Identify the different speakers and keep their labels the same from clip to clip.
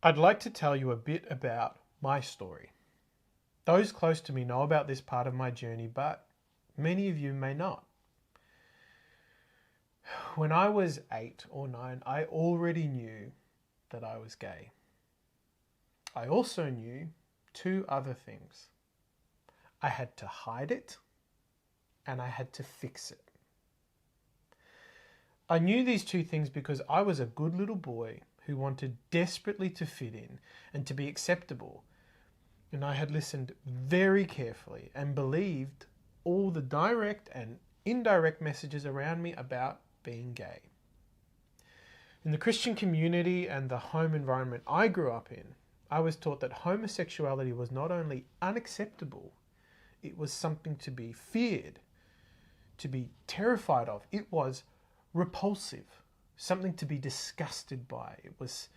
Speaker 1: I'd like to tell you a bit about my story. Those close to me know about this part of my journey, but many of you may not. When I was 8 or 9, I already knew that I was gay. I also knew two other things. I had to hide it, and I had to fix it. I knew these two things because I was a good little boy who wanted desperately to fit in and to be acceptable. And I had listened very carefully and believed all the direct and indirect messages around me about being gay. In the Christian community and the home environment I grew up in, I was taught that homosexuality was not only unacceptable, it was something to be feared, to be terrified of. It was repulsive, something to be disgusted by. It was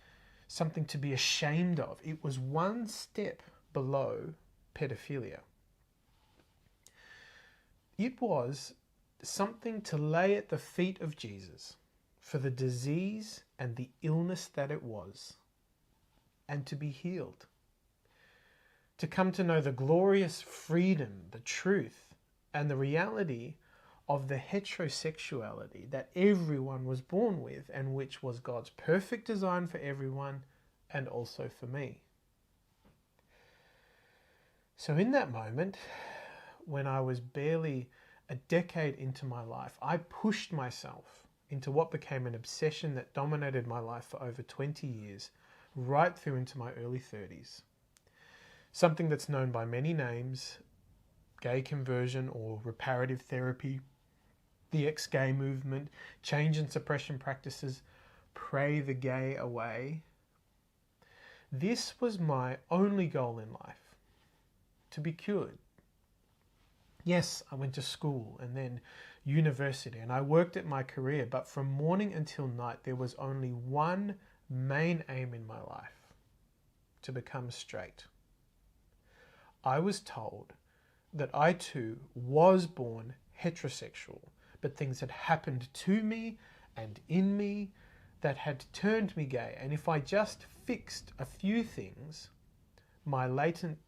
Speaker 1: something to be ashamed of. It was one step below pedophilia. It was something to lay at the feet of Jesus for the disease and the illness that it was, and to be healed. To come to know the glorious freedom, the truth, and the reality of the heterosexuality that everyone was born with, and which was God's perfect design for everyone and also for me. So in that moment, when I was barely a decade into my life, I pushed myself into what became an obsession that dominated my life for over 20 years, right through into my early 30s. Something that's known by many names: gay conversion or reparative therapy, the ex-gay movement, change and suppression practices, pray the gay away. This was my only goal in life, to be cured. Yes, I went to school and then university, and I worked at my career, but from morning until night there was only one main aim in my life: to become straight. I was told that I too was born heterosexual, but things had happened to me and in me that had turned me gay, and if I just fixed a few things, my latent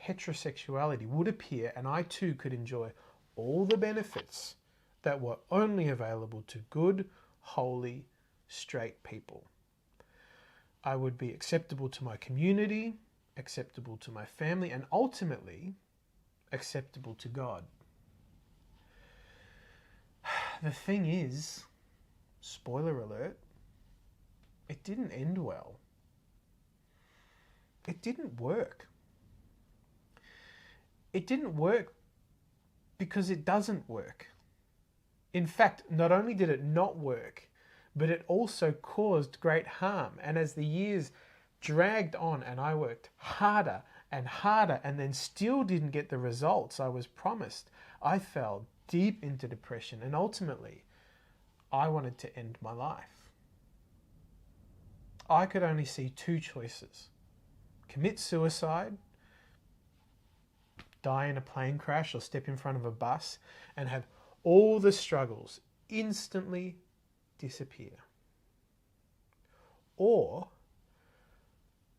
Speaker 1: heterosexuality would appear, and I too could enjoy all the benefits that were only available to good, holy, straight people. I would be acceptable to my community, acceptable to my family, and ultimately acceptable to God. The thing is, spoiler alert, it didn't end well. It didn't work. It didn't work because it doesn't work. In fact, not only did it not work, but it also caused great harm. And as the years dragged on and I worked harder and harder and then still didn't get the results I was promised, I fell deep into depression, and ultimately I wanted to end my life. I could only see two choices: commit suicide, die in a plane crash, or step in front of a bus and have all the struggles instantly disappear, or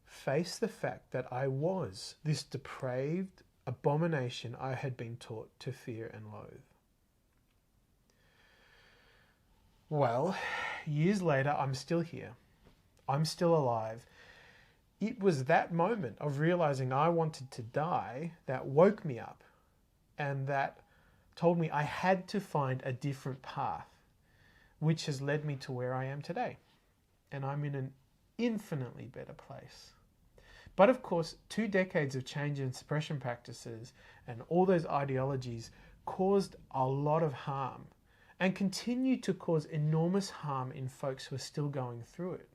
Speaker 1: face the fact that I was this depraved abomination I had been taught to fear and loathe. Well, years later, I'm still here. I'm still alive. It was that moment of realizing I wanted to die that woke me up, and that told me I had to find a different path, which has led me to where I am today. And I'm in an infinitely better place. But of course, 2 decades of change and suppression practices and all those ideologies caused a lot of harm and continue to cause enormous harm in folks who are still going through it.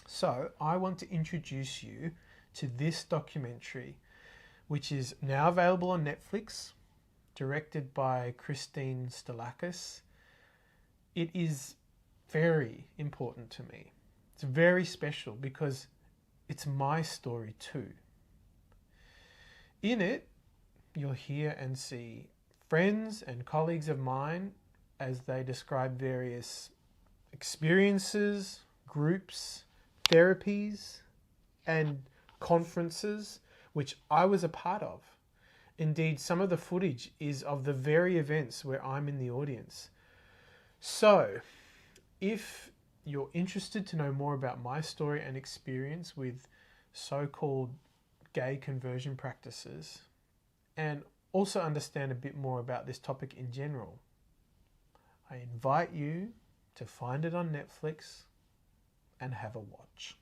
Speaker 1: So I want to introduce you to this documentary, which is now available on Netflix, directed by Christine Stalakis. It is very important to me. It's very special because it's my story too. In it, you'll hear and see friends and colleagues of mine as they describe various experiences, groups, therapies, and conferences which I was a part of. Indeed, some of the footage is of the very events where I'm in the audience. So, if you're interested to know more about my story and experience with so-called gay conversion practices, and also understand a bit more about this topic in general, I invite you to find it on Netflix and have a watch.